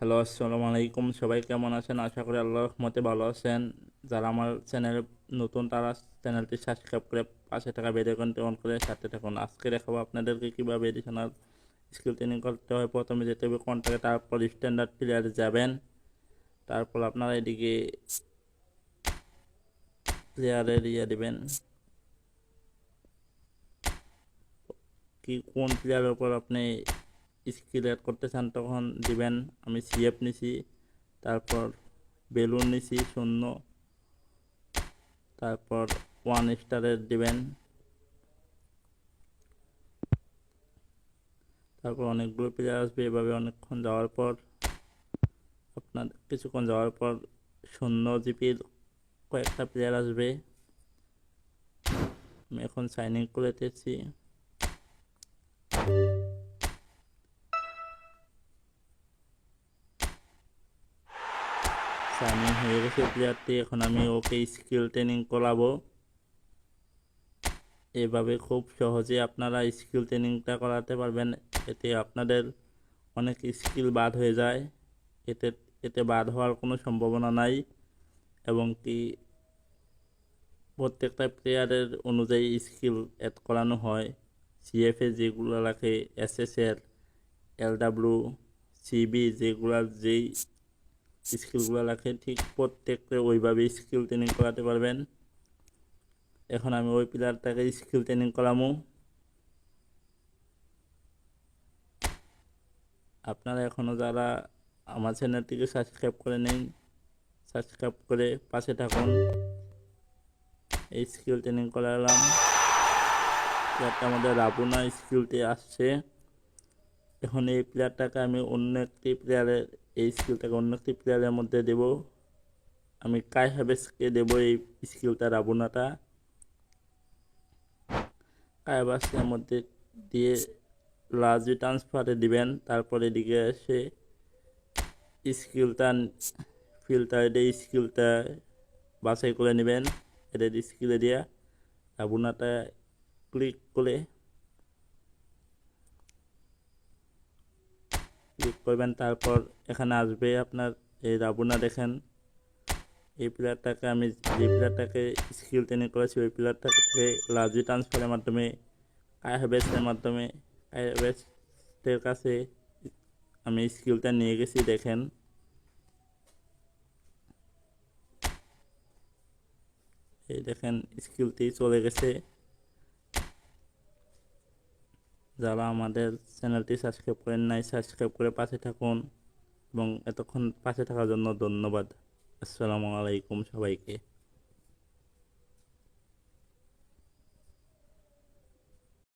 Hello, আসসালামু আলাইকুম। সবাই কেমন আছেন? আশা করি আল্লাহর রহমতে ভালো আছেন। যারা আমার চ্যানেলে নতুন তারা চ্যানেলটি সাবস্ক্রাইব করে পাশে থাকা বেল আইকনটি অন করে সাথে থাকুন। আজকে দেখাবো আপনাদেরকে কীভাবে এডিশনাল স্কিল ট্রেনিং করতে হয়। প্রথমে যেতে হবে কন্ট্যাক্টে, তারপর স্ট্যান্ডার্ড প্লেয়ারে যাবেন। তারপর আপনারা এদিকে প্লেয়ারের দেবেন, কি কোন প্লেয়ারের উপর আপনি স্কিল অ্যাড করতে চান তখন দিবেন। আমি সিএফ নিছি, তারপর বেলুন নিছি 0, তারপর 1 স্টারের দিবেন। তারপর অনেকগুলো প্লেয়ার আসবে। এভাবে অনেকক্ষণ যাওয়ার পর আপনার কিছুক্ষণ যাওয়ার পর 0 জিপির কয়েকটা প্লেয়ার আসবে। আমি এখন সাইন ইন করে দিয়েছি। সাইন ইন হয়ে গেছে প্লেয়ারটি। এখন আমি ওকে স্কিল ট্রেনিং করাবো। এভাবে খুব সহজে আপনারা স্কিল ট্রেনিংটা করাতে পারবেন। এতে আপনাদের অনেক স্কিল বাদ হয়ে যায়। এতে এতে বাদ হওয়ার কোনো সম্ভাবনা নাই, এবং কি প্রত্যেকটা প্লেয়ারের অনুযায়ী স্কিল অ্যাড করানো হয়। সিএফএ যেগুলো রাখে, এসএসএর, এলডাব্লিউ, সিবি যেগুলো যেই স্কিলগুলো রাখে, ঠিক প্রত্যেকটা ওইভাবে স্কিল ট্রেনিং করাতে পারবেন। এখন আমি ওই প্লেয়ারটাকে স্কিল ট্রেনিং করামু। আপনারা এখনও যারা আমার চ্যানেলটিকে সাবস্ক্রাইব করে নেন, সাবস্ক্রাইব করে পাশে থাকুন। এই স্কিল ট্রেনিং করালাম। প্লেয়ারটা আমাদের রাবুনা স্কিলটি আসছে। এখন এই প্লেয়ারটাকে আমি অন্য একটি প্লেয়ারের, এই স্কিলটাকে অন্য একটি প্লেয়ারের মধ্যে দেব। আমি কাই হ্যাভেসকে দেব এই স্কিলটা, রাবুনাটা কাই হ্যাভেসের মধ্যে দিয়ে লার্জ ট্রান্সফারে দিবেন। তারপর এদিকে এসে স্কিলটা ফিল্টার দিয়ে স্কিলটা বাছাই করে নেবেন। এদের স্কিলে দিয়া রাবুনাটা ক্লিক করবেন। তারপর এখানে আসবে আপনার এই রাবুনা। দেখেন এই প্লেয়ারটাকে আমি, যে প্লেয়ারটাকে স্কিল ট্রেনিং করেছি, ওই প্লেয়ারটাকে লার্জি ট্রান্সফারের মাধ্যমে কাই হ্যাভেসের মাধ্যমে কাই হ্যাভেসের কাছে আমি স্কিলটা নিয়ে গেছি। দেখেন এই দেখেন স্কিলটি চলে গেছে। যারা আমাদের চ্যানেলটি সাবস্ক্রাইব করেন নাই, সাবস্ক্রাইব করে পাশে থাকুন, এবং এতক্ষণ পাশে থাকার জন্য ধন্যবাদ। আসসালামু আলাইকুম সবাইকে।